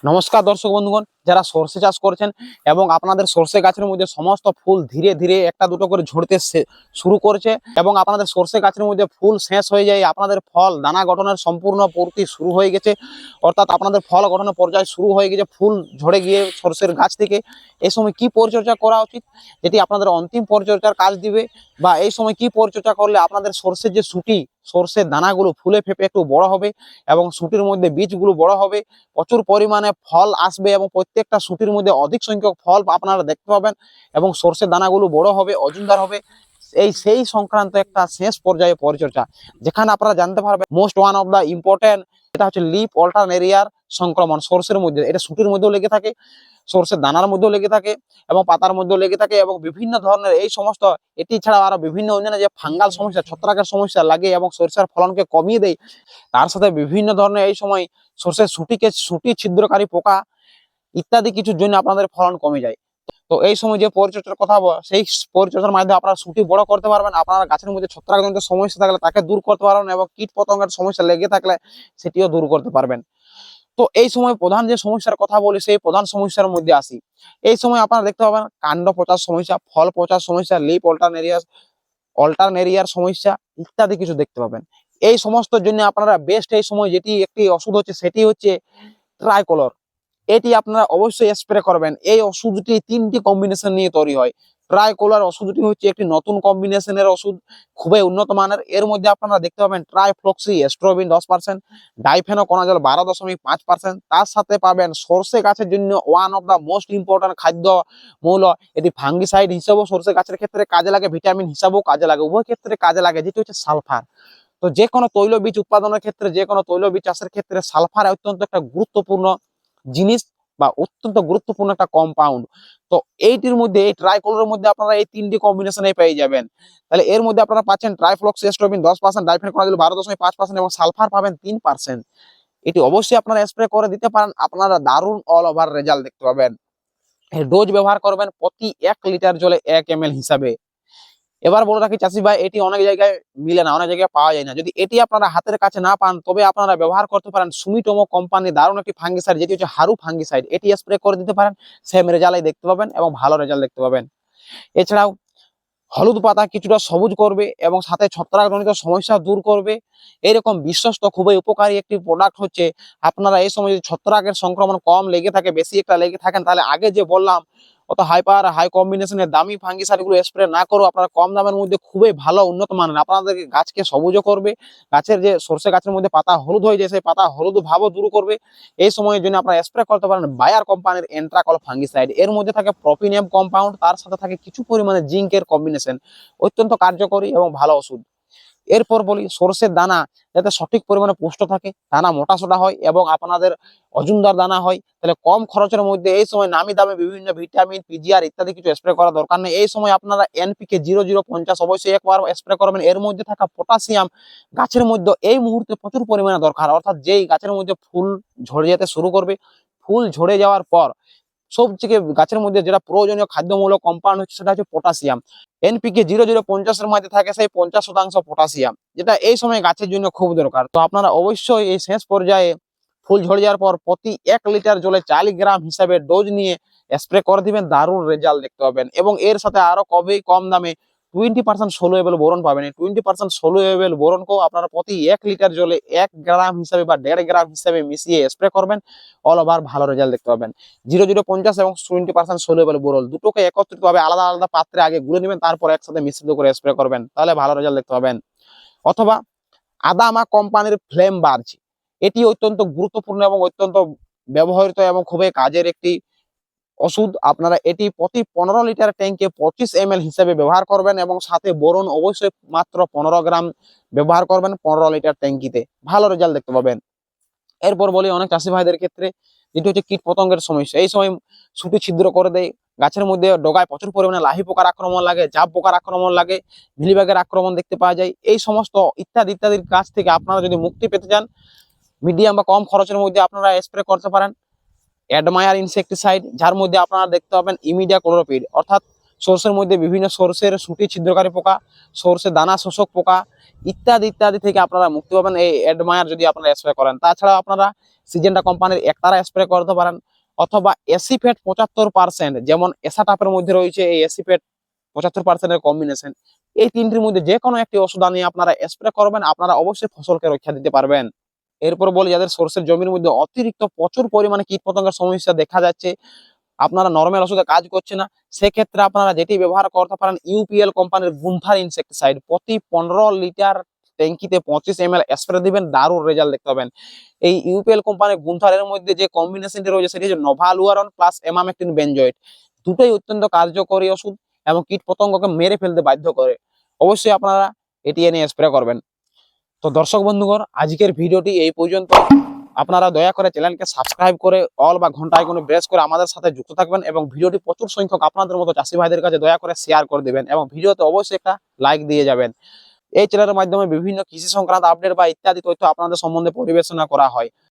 নমস্কার দর্শক বন্ধুগণ, যারা সরষে চাষ করছেন এবং আপনাদের সরষে গাছের মধ্যে সমস্ত ফুল ধীরে ধীরে একটা দুটো করে ঝরতে শুরু করেছে এবং আপনাদের সরষে গাছের মধ্যে ফুল শেষ হয়ে যায়, আপনাদের ফল দানা গঠনের সম্পূর্ণ পূর্তি শুরু হয়ে গেছে, অর্থাৎ আপনাদের ফল গঠনের পর্যায়ে শুরু হয়ে গেছে, ফুল ঝরে গিয়ে সরষের গাছ থেকে। এই সময় কি পরিচর্যা করা উচিত, যেটি আপনাদের অন্তিম পরিচর্যার কাজ দিবে, বা এই সময় কি পরিচর্যা করলে আপনাদের সরষের যে সুটি, সরষের দানাগুলো ফুলে ফেপে একটু বড় হবে এবং সুটির মধ্যে বীজগুলো বড় হবে, প্রচুর পরিমাণে ফল আসবে এবং প্রত্যেকটা সুটির মধ্যে অধিক সংখ্যক ফল আপনারা দেখতে পাবেন এবং সরষের দানাগুলো বড় হবে, ওজনদার হবে। সেই সংক্রান্ত একটা শেষ পর্যায়ে পরিচর্যা, যেখানে আপনারা জানতে পারবেন most one of the important, এটা হচ্ছে লিফ অল্টারনেরিয়ার সংক্রমণ। সরষের মধ্যে এটা সুটির মধ্যেও লেগে থাকে, সরষের দানার মধ্যেও লেগে থাকে এবং পাতার মধ্যেও লেগে থাকে এবং বিভিন্ন ধরনের এই সমস্ত, এটি ছাড়াও আরো বিভিন্ন অন্যান্য যে ফাঙ্গাল সমস্যা, ছত্রাকের সমস্যা লাগে এবং সরষের ফলনকে কমিয়ে দেয়। তার সাথে বিভিন্ন ধরনের এই সময় সরষের সুটি ছিদ্রকারী পোকা ইত্যাদি কিছুর জন্য আপনাদের ফলন কমে যায়। তো এই সময় যে পরিচর্যার কথা বলা, সেই পরিচর্যার মাধ্যমে আপনারা সুটি বড় করতে পারবেন, আপনারা গাছের মধ্যে ছত্রাকজনিত সমস্যা থাকলে তাকে দূর করতে পারবেন এবং কীট পতঙ্গের সমস্যা লেগে থাকলে সেটিও দূর করতে পারবেন। তো এই সময় প্রধান যে সমস্যার কথা বলি, সেই প্রধান সমস্যার মধ্যে আসি। এই সময় আপনারা দেখতে পাবেন কাণ্ড পচার সমস্যা, ফল পচার সমস্যা, লিপ অল্টারনেরিয়ার সমস্যা ইত্যাদি কিছু দেখতে পাবেন। এই সমস্ত জন্য আপনারা বেস্ট এই সময় যেটি একটি ওষুধ হচ্ছে, সেটি হচ্ছে ট্রাইকোলর। এটি আপনারা অবশ্যই স্প্রে করবেন। এই ওষুধটি 3টি কম্বিনেশন নিয়ে তৈরি হয়। ট্রাইকোলার ওষুধটি হচ্ছে একটি নতুন কম্বিনেশনের ওষুধ, খুবই উন্নত মানের। এর মধ্যে আপনারা দেখতে পাবেন ট্রাইফ্লক্সি এস্ট্রোবিন 10%, ডাইফেনোকোনাজল 12.5%, তার সাথে পাবেন সরষে গাছের জন্য one of the most important খাদ্য মৌল, এটি ফাঙ্গিসাইড হিসেবেও সরষে গাছের ক্ষেত্রে কাজে লাগে, ভিটামিন হিসাবেও কাজে লাগে, উভয় ক্ষেত্রে কাজে লাগে, যেটি হচ্ছে সালফার। তো যে কোনো তৈলবীজ উৎপাদনের ক্ষেত্রে, যে কোনো তৈলবীজ চাষের ক্ষেত্রে সালফার অত্যন্ত একটা গুরুত্বপূর্ণ জিনিস বা অত্যন্ত গুরুত্বপূর্ণ একটা কম্পাউন্ড। তো এইটির মধ্যে, এই ট্রাইকোলের মধ্যে আপনারা এই 3টি কম্বিনেশনে পেয়ে যাবেন। তাহলে এর মধ্যে আপনারা পাচ্ছেন ট্রাইফ্লক্সিস্ট্রোবিন 10%, ডাইফেনোকোনাজল 12.5% এবং সালফার পাবেন 3%। এটি অবশ্যই আপনারা স্প্রে করে দিতে পারেন, আপনারা দারুণ অল ওভার রেজাল্ট দেখতে পাবেন। এই ডোজ ব্যবহার করবেন প্রতি 1 লিটার জলে 1 ml হিসাবে। এবার বলে রাখি চাষি ভাই, এটি অনেক জায়গায় মিলে না, অনেক জায়গায় পাওয়া যায় না। যদি এটি আপনারা হাতের কাছে না পান, তবে আপনারা ব্যবহার করতে পারেন সুমিটোমো কোম্পানি দারুণ একটি ফাঙ্গিসাইড, যেটি হচ্ছে হারু ফাঙ্গিসাইড। এটি স্প্রে করে দিতে পারেন, সেম রেজাল্টই দেখতে পাবেন এবং ভালো রেজাল্ট দেখতে পাবেন। এছাড়াও হলুদ পাতা কিছুটা সবুজ করবে এবং সাথে ছত্রাকজনিত সমস্যা দূর করবে। এরকম বিশ্বস্ত খুবই উপকারী একটি প্রোডাক্ট হচ্ছে। আপনারা এই সময় যদি ছত্রাকের সংক্রমণ কম লেগে থাকে, বেশি একটা লেগে থাকেন, তাহলে আগে যে বললাম অত হাই কম্বিনেশনের দামি ফাঙ্গিসাইডগুলো স্প্রে না করো, আপনারা কম দামের মধ্যে খুবই ভালো উন্নত মানের আপনাদের গাছকে সবুজও করবে, গাছের যে সরষে গাছের মধ্যে পাতা হলুদ হয়ে যায় সেই পাতা হলুদ ভাবও দূর করবে। এই সময়ের জন্য আপনারা স্প্রে করতে পারেন বায়ার কোম্পানির এন্ট্রাকল ফাঙ্গিসাইড। এর মধ্যে থাকে প্রোপিনিয়াম কম্পাউন্ড, তার সাথে থাকে কিছু পরিমাণে জিঙ্কের কম্বিনেশন, অত্যন্ত কার্যকরী এবং ভালো ওষুধ। এরপর বলি সরষের দানা যাতে সঠিক পরিমাণে পুষ্ট থাকে, দানা মোটা সোটা হয় এবং আপনাদের ওজনদার দানা হয়, তাহলে কম খরচের মধ্যে এই সময় নামি দামে বিভিন্ন ভিটামিন, পিজিআর ইত্যাদি কিছু স্প্রে করা দরকার নেই। এই সময় আপনারা এনপিকে 0050 অবশ্যই একবার স্প্রে করবেন। এর মধ্যে থাকা পটাশিয়াম গাছের মধ্যে এই মুহূর্তে প্রচুর পরিমাণে দরকার, অর্থাৎ যেই গাছের মধ্যে ফুল ঝরে যেতে শুরু করবে, ফুল ঝরে যাওয়ার পর সবথেকে গাছের মধ্যে যেটা প্রয়োজনীয় খাদ্যমূলক কম্পাউন্ড হচ্ছে, সেটা হচ্ছে পটাশিয়াম। এনপিকে 0050 এর মধ্যে থাকে সেই 50% পটাশিয়াম, যেটা এই সময় গাছের জন্য খুব দরকার। তো আপনারা অবশ্যই এই শেষ পর্যায়ে ফুল ঝরে যাওয়ার পর প্রতি 1 লিটার জলে 40 গ্রাম হিসাবে ডোজ নিয়ে স্প্রে করে দিবেন, দারুণ রেজাল্ট দেখতে পাবেন। এবং এর সাথে আরো কম দামে 20% সোলোয়েবল বোরন পাবেন। এই 20% সোলোয়েবল বোরনকেও আপনারা প্রতি 1 লিটার জলে 1 গ্রাম হিসাবে বা 1.5 গ্রাম হিসাবে মিশিয়ে স্প্রে করবেন, অল ওভার ভালো রেজাল্ট দেখতে পাবেন। 0050 এবং 20% সোলুয়েবল বোরন দুটোকে একত্রিতভাবে আলাদা আলাদা পাত্রে আগে গুলে নেবেন, তারপর একসাথে মিশ্রিত করে স্প্রে করবেন, তাহলে ভালো রেজাল্ট দেখতে পাবেন। অথবা আদামা কোম্পানির ফ্লেম বার্জ, এটি অত্যন্ত গুরুত্বপূর্ণ এবং অত্যন্ত ব্যবহৃত এবং খুবই কাজের একটি ওষুধ। আপনারা এটি প্রতি 15 লিটার ট্যাঙ্কে 25 ml হিসেবে ব্যবহার করবেন এবং সাথে বোরন অবশ্যই মাত্র 15 গ্রাম ব্যবহার করবেন 15 লিটার ট্যাঙ্কিতে, ভালো রেজাল্ট দেখতে পাবেন। এরপর বলি অনেক চাষি ভাইদের ক্ষেত্রে যেটি হচ্ছে কীট পতঙ্গের সমস্যা। এই সময় সুটি ছিদ্র করে দেয়, গাছের মধ্যে ডগায় প্রচুর পরিমাণে লাহি পোকার আক্রমণ লাগে, জাপ পোকার আক্রমণ লাগে, মিলিবাগের আক্রমণ দেখতে পাওয়া যায়। এই সমস্ত ইত্যাদির কাছ থেকে আপনারা যদি মুক্তি পেতে চান, মিডিয়াম বা কম খরচের মধ্যে আপনারা স্প্রে করতে পারেন অ্যাডমায়ার ইনসেকটিসাইড, যার মধ্যে আপনারা দেখতে পাবেন ইমিডিয়া ক্লোরোপিড, অর্থাৎ সরষের মধ্যে বিভিন্ন সরষের সুটি ছিদ্রকারী পোকা, সরষের দানা শোষক পোকা ইত্যাদি ইত্যাদি থেকে আপনারা মুক্তি পাবেন এই অ্যাডমায়ার যদি আপনারা স্প্রে করেন। তাছাড়া আপনারা সিজেন্টা কোম্পানির একতারা স্প্রে করতে পারেন, অথবা এসিফেট 75%, যেমন এসাটাপের মধ্যে রয়েছে এই এসিফেট 75%-এর কম্বিনেশন। এই তিনটির মধ্যে যে কোনো একটি ওষুধ আনিয়ে আপনারা স্প্রে করবেন, আপনারা অবশ্যই ফসলকে রক্ষা দিতে পারবেন। এরপর বলি, যাদের সরষের জমির মধ্যে অতিরিক্ত প্রচুর পরিমাণে কীটপতঙ্গের সমস্যা দেখা যাচ্ছে, আপনারা নরমাল ওষুধে কাজ করছে না, সেক্ষেত্রে আপনারা যেটি ব্যবহার করতে পারেন ইউপিএল কোম্পানির গুন্থার ইনসেক্টিসাইড। প্রতি 15 লিটার ট্যাঙ্কিতে 25 ml স্প্রে দিবেন, দারুণ রেজাল্ট দেখতে পাবেন। এই ইউপিএল কোম্পানির গুন্থারের মধ্যে যে কম্বিনেশনটি রয়েছে সেটি হচ্ছে নোভালুয়ারন প্লাস এমামেকটিন বেনজয়েড। দুটোই অত্যন্ত কার্যকরী ওষুধ এবং কীটপতঙ্গকে মেরে ফেলতে বাধ্য করে। অবশ্যই আপনারা এটি এনে স্প্রে করবেন। তো দর্শক বন্ধুগণ, আজকের ভিডিওটি এই পর্যন্ত। আপনারা দয়া করে চ্যানেলকে সাবস্ক্রাইব করে অল বা ঘন্টা আইকনে প্রেস করে আমাদের সাথে যুক্ত থাকবেন, এবং ভিডিওটি প্রচুর সংখ্যক আপনাদের মতো চাষি ভাইদের কাছে দয়া করে শেয়ার করে দিবেন, এবং ভিডিওতে অবশ্যই একটা লাইক দিয়ে যাবেন। এই চ্যানেলের মাধ্যমে বিভিন্ন কৃষি সংক্রান্ত আপডেট বা ইত্যাদি তথ্য আপনাদের সম্বন্ধে পরিবেশনা করা হয়।